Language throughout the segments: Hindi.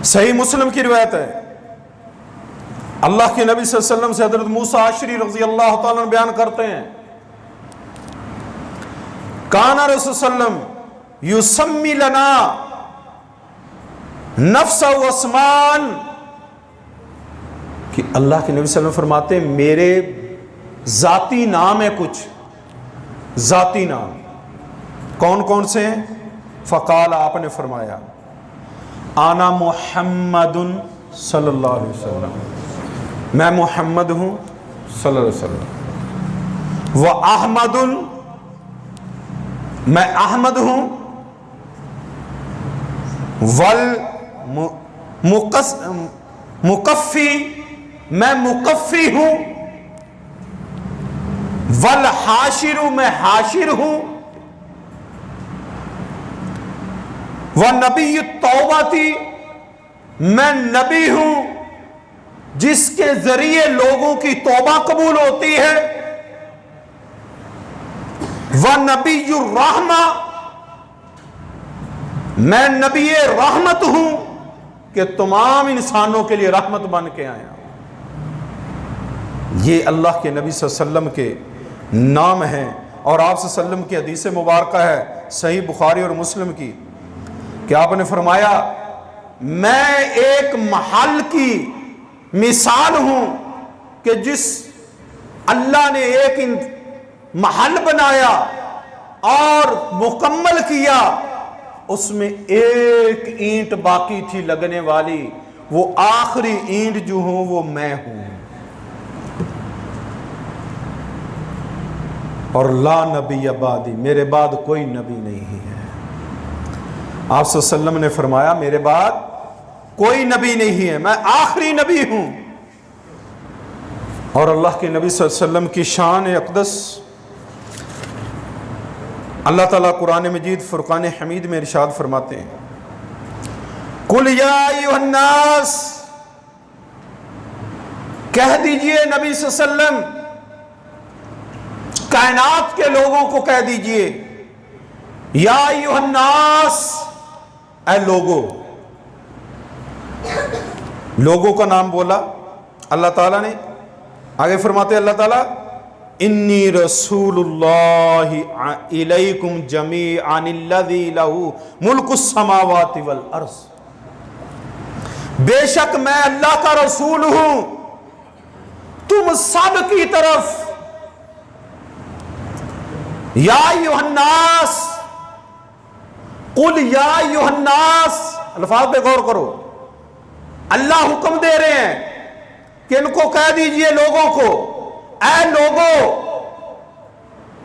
सही मुस्लिम की रिवायत है, अल्लाह के नबी सल्लल्लाहु अलैहि वसल्लम से हजरत मूसा आशरी रज़ी अल्लाह ताला अन्हु बयान करते हैं, काना रसूल सल्लम युसम्मी लना नफ्स व अस्मान, कि अल्लाह के नबी सल्लल्लाहु अलैहि वसल्लम फरमाते हैं मेरे जाती नाम है, कुछ जाती नाम कौन कौन से हैं? फ़काल, आपने फरमाया आना मुहम्मदुन सल्लल्लाहु अलैहि वसल्लम, मैं मुहम्मद हूँ सल्लल्लाहु अलैहि वसल्लम, व अहमदुन, मैं अहमद हूँ, वल मुकफ़ी, मैं मुकफ़ी हूँ, वल हाशिरु, मैं हाशिर हूँ, व नबी तौबाती, मैं नबी हूं जिसके जरिए लोगों की तौबा कबूल होती है, व नबीयुर रहमा, मैं नबी रहमत हूं कि तमाम इंसानों के लिए रहमत बन के आया। ये अल्लाह के नबी सल्लल्लाहु अलैहि वसल्लम के नाम हैं। और आप सल्लल्लाहु अलैहि वसल्लम की हदीस मुबारक है सही बुखारी और मुस्लिम की, कि आपने फरमाया मैं एक महल की मिसाल हूं कि जिस अल्लाह ने एक महल बनाया और मुकम्मल किया, उसमें एक ईंट बाकी थी लगने वाली, वो आखिरी ईंट जो हूं वो मैं हूं। और ला नबी अबादी, मेरे बाद कोई नबी नहीं है। आप सल्लल्लाहु अलैहि वसल्लम ने फरमाया मेरे बाद कोई नबी नहीं है, मैं आखिरी नबी हूं। और अल्लाह के नबी सल्लल्लाहु अलैहि वसल्लम की शान अक़दस अल्लाह ताला कुरान मजीद फुरकान हमीद में इरशाद फरमाते हैं, कुल या अय्युहन्नास, कह दीजिए नबी सल्लल्लाहु अलैहि वसल्लम, कायनात के लोगों को कह दीजिए, या अय्युहन्नास, ऐ लोगों। लोगों का नाम बोला अल्लाह ताला ने। आगे फरमाते अल्लाह ताला, इन्नी रसूलुल्लाहि इलैकुम जमीअन अल्लज़ी लहू मुल्कुस समावाति वल अर्ज़, बेशक मैं अल्लाह का रसूल हूं तुम सब की तरफ। या अय्युहन्नास, कुल या अय्युहन्नास, अल्फाज पे गौर करो। अल्लाह हुक्म दे रहे हैं कि इनको कह दीजिए लोगों को, ऐ लोगों,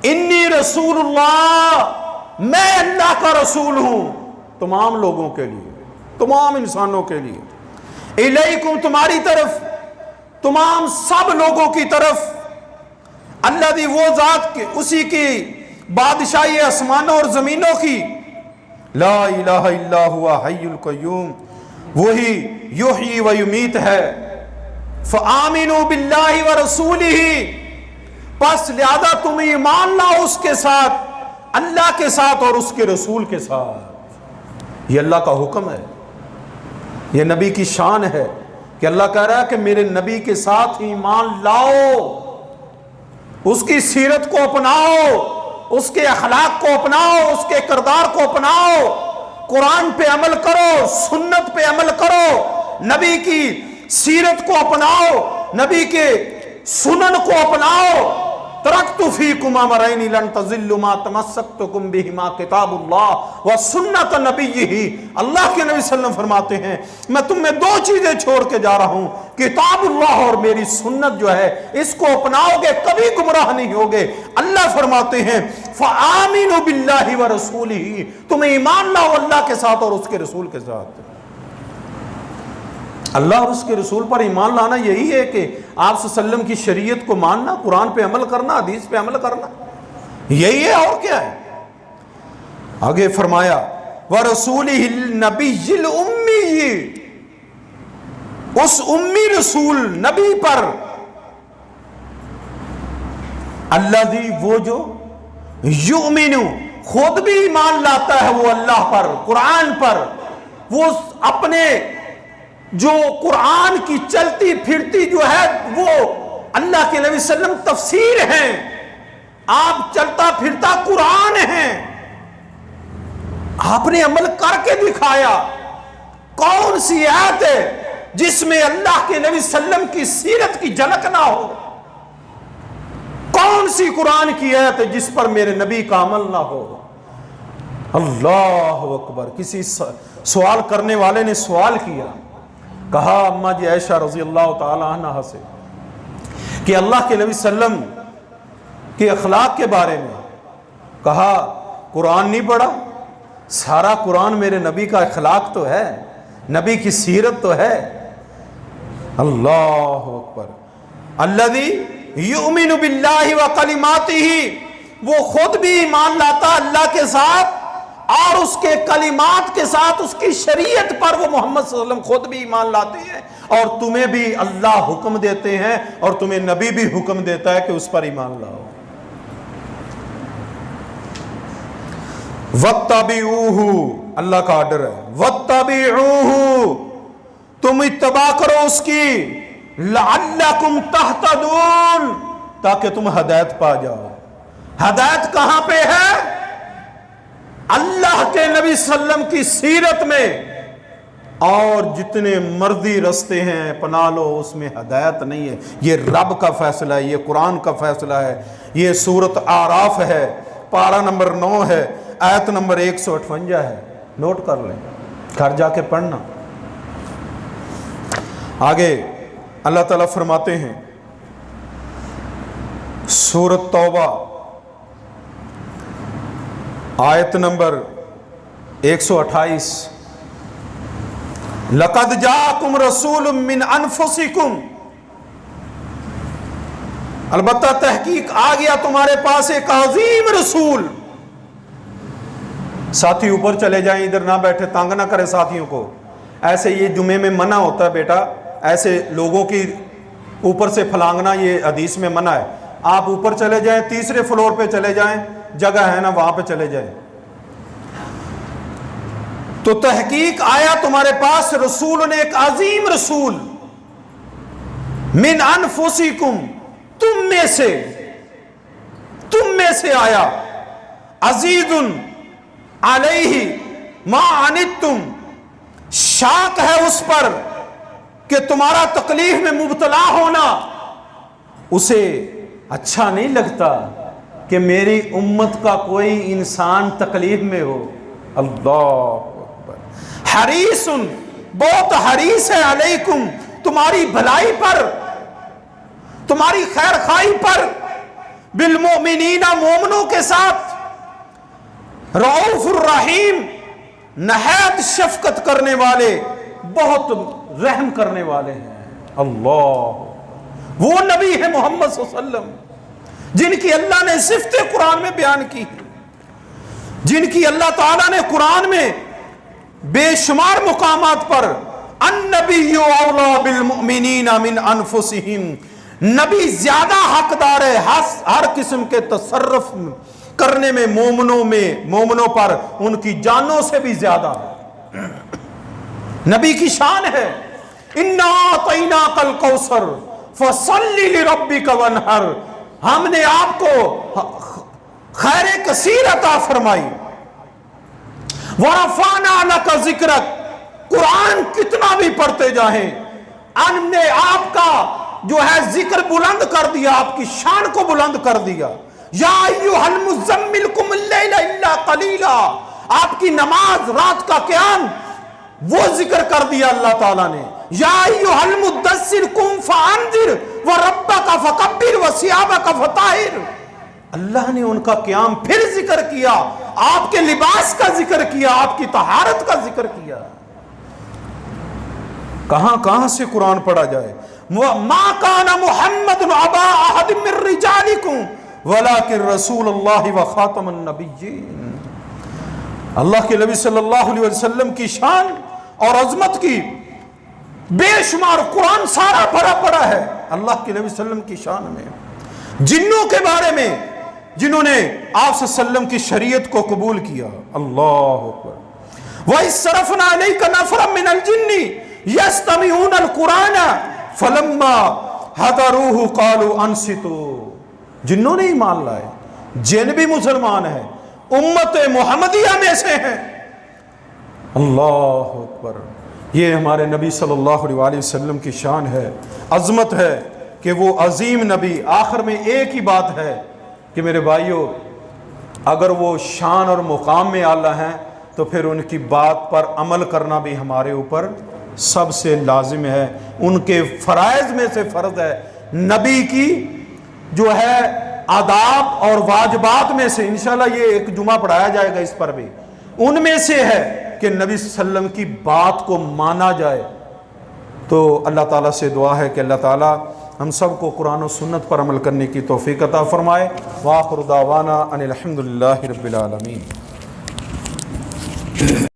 इन्नी रसूलुल्लाह, मैं अल्लाह का रसूल हूं तमाम लोगों के लिए, तमाम इंसानों के लिए। इलैकुम, तुम्हारी तरफ, तमाम सब लोगों की तरफ। अल्लाह वो जात के, उसी की बादशाही आसमानों और जमीनों की। ला इलाहा इल्ला हुवा हय्युल क़य्यूम, वही युही व युमीत है। फ़आमिनू बिल्लाहि व रसूलिही, बस लिहाजा तुम ईमान लाओ उसके साथ, अल्लाह के साथ और उसके रसूल के साथ। ये अल्लाह का हुक्म है, ये नबी की शान है कि अल्लाह कह रहा है कि मेरे नबी के साथ ईमान लाओ, उसकी सीरत को अपनाओ, उसके अखलाक को अपनाओ, उसके किरदार को अपनाओ, कुरान पे अमल करो, सुन्नत पे अमल करो, नबी की सीरत को अपनाओ, नबी के सुनन को अपनाओ। तरक्तु फीकुम अमरैनि लन तज़िल्लु मा तमस्सक्तुम बिहिमा किताबुल्लाह व सुन्नत नबिय्यिही। अल्लाह के नबी सल्लल्लाहु अलैहि वसल्लम फरमाते हैं मैं तुम में दो चीजें छोड़ के जा रहा हूं, किताबुल्लाह और मेरी सुन्नत जो है, इसको अपनाओगे कभी गुमराह नहीं होगे। अल्लाह फरमाते हैं फ़आमिनू बिल्लाहि व रसूलिही, तुम ईमान लाओ अल्लाह के साथ और उसके रसूल के साथ। अल्लाह और उसके रसूल पर ईमान लाना यही है कि आप सल्लम की शरीयत को मानना, कुरान पे अमल करना, हदीस पे अमल करना, यही है और क्या है। आगे फरमाया व रसूलिहिल नबिय्यिल उम्मी, उस उम्मी रसूल नबी पर, अल्लाज़ी, वो जो युमिनु, खुद भी ईमान लाता है वो अल्लाह पर, कुरान पर, वो अपने जो कुरान की चलती फिरती जो है वो अल्लाह के नबी सल्लम तफसीर हैं, आप चलता फिरता कुरान हैं, आपने अमल करके दिखाया। कौन सी आयत है जिसमें अल्लाह के नबी सल्लम की सीरत की झलक ना हो? कौन सी कुरान की आयत है जिस पर मेरे नबी का अमल ना हो? अल्लाह अकबर। किसी सवाल करने वाले ने सवाल किया, कहा अम्मा जी आयशा रजी अल्लाह ताला अन्हा से कि अल्लाह के नबी सल्लम के अखलाक के बारे में, कहा कुरान नहीं पढ़ा? सारा कुरान मेरे नबी का अखलाक तो है, नबी की सीरत तो है। अल्लाह अकबर। अल्लज़ी युमिनु बिल्लाहि व कलिमातिही, वो खुद भी ईमान लाता अल्लाह के साथ और उसके कलिमात के साथ, उसकी शरीयत पर वो मोहम्मद सल्लल्लाहु अलैहि वसल्लम खुद भी ईमान लाते हैं, और तुम्हें भी अल्लाह हुक्म देते हैं और तुम्हें नबी भी हुक्म देता है कि उस पर ईमान लाओ। वत्तबिऊहु, अल्लाह का ऑर्डर है, वत्तबिऊहु, तुम इत्तबा करो उसकी, लअल्लकुम तहतदून, ताकि तुम हदायत पा जाओ। हदायत कहां पे है? अल्लाह के नबी सल्लम की सीरत में। और जितने मर्जी रस्ते हैं अपना लो, उसमें हदायत नहीं है। ये रब का फैसला है, ये कुरान का फैसला है। ये सूरत आराफ है, पारा नंबर 9 है, आयत नंबर 158 है। नोट कर लें, घर जाके पढ़ना। आगे अल्लाह ताला फरमाते हैं, सूरत तौबा आयत नंबर 128, लक़द जाकुम रसूलुम मिन अनफुसिकुम, अलबत्ता तहकीक आ गया तुम्हारे पास एक अजीम रसूल। साथी ऊपर चले जाएं, इधर ना बैठे, तंग ना करें साथियों को। ऐसे ये जुमे में मना होता है बेटा, ऐसे लोगों की ऊपर से फलांगना ये हदीस में मना है। आप ऊपर चले जाएं, तीसरे फ्लोर पे चले जाएं, जगह है ना, वहां पे चले जाएं। तो तहकीक आया तुम्हारे पास रसूल ने, एक अजीम रसूल, मिन अनफुसिकुम, तुम में से आया, अजीजुन अलैहि मा अनित्तुम, शाक है उस पर कि तुम्हारा तकलीफ में मुब्तला होना उसे अच्छा नहीं लगता कि मेरी उम्मत का कोई इंसान तकलीफ में हो। अल्लाह अकबर। हरीसुन, बहुत हरीस है, अलैकुम, तुम्हारी भलाई पर, तुम्हारी खैर खाई पर, बिलमुमिनीना, मोमनों के साथ, रऊफुर रहीम, नहायत शफकत करने वाले, बहुत रहम करने वाले हैं। अल्लाह, वो नबी है मोहम्मद सल्लल्लाहु अलैहि वसल्लम जिनकी अल्लाह ने सिफ़ते कुरान में बयान की, जिनकी अल्लाह ताला ने कुरान में बेशुमार मुकामात पर अन्नबिय्यु औला बिल मुमिनीना मिन अनफुसिहिम, नबी ज्यादा हकदार है हर किस्म के तसर्रुफ करने में मोमनों पर उनकी जानों से भी ज्यादा नबी की शान है। इन्ना तैना कल कौसर फसल्ली लिरब्बिका वनहर, हमने आपको खैर कसीर अता फरमाई। वरफाना लका जिक्रक, कुरान कितना भी पढ़ते जाएं, हमने आपका जो है जिक्र बुलंद कर दिया, आपकी शान को बुलंद कर दिया। या अय्युहल मुज़म्मिल कुम लैला इल्ला कलीला, आपकी नमाज, रात का क़याम, वो जिक्र कर दिया अल्लाह ताला ने। या अय्युहल मुद्दस्सिर कुम फअंज़िर व रब्बका फकब्बिर व सियाबका फताहिर, अल्लाह ने उनका क़याम फिर जिक्र किया, आपके लिबास का जिक्र किया, आपकी तहारत का जिक्र किया। कहां कहां से कुरान पढ़ा जाए। मा काना मुहम्मदुन अबा अहद मिन रिजालिकुम वलाकिन रसूलुल्लाह व खातमुन नबिय्यीन, अल्लाह के नबी सल्लल्लाहु अलैहि वसल्लम की शान और अजमत की बेशुमार कुरान सारा भरा पड़ा है अल्लाह के नबी सल्लम की शान में। जिन्नों के बारे में जिन्होंने आप सल्लम की शरीयत को कबूल किया, अल्लाह अकबर। वह सरफना अलैका नफरम मिन मिनल जिन्नी यस्तमिऊनल कुरान फलम्मा हदरूहु क़ालू अंसितू। जिन्नों ने ईमान लाए, जिन भी मुसलमान हैं, उम्मत मुहम्मदिया में से हैं। अल्लाह अकबर। ये हमारे नबी सल्लल्लाहु अलैहि वसल्लम की शान है, अज़मत है कि वो अजीम नबी। आखिर में एक ही बात है कि मेरे भाइयों, अगर वो शान और मुकाम में आला हैं तो फिर उनकी बात पर अमल करना भी हमारे ऊपर सबसे लाजिम है। उनके फ़राइज़ में से फ़र्ज़ है। नबी की जो है आदाब और वाजिबात में से, इंशाल्लाह ये एक जुमा पढ़ाया जाएगा इस पर भी, उनमें से है कि नबी सल्लम की बात को माना जाए। तो अल्लाह ताला से दुआ है कि अल्लाह ताला हम सब को कुरान और सुन्नत पर अमल करने की तौफीक अता फरमाए। व आखिरु दावाना अनिल हम्दुलिल्लाहि रब्बिल आलमीन।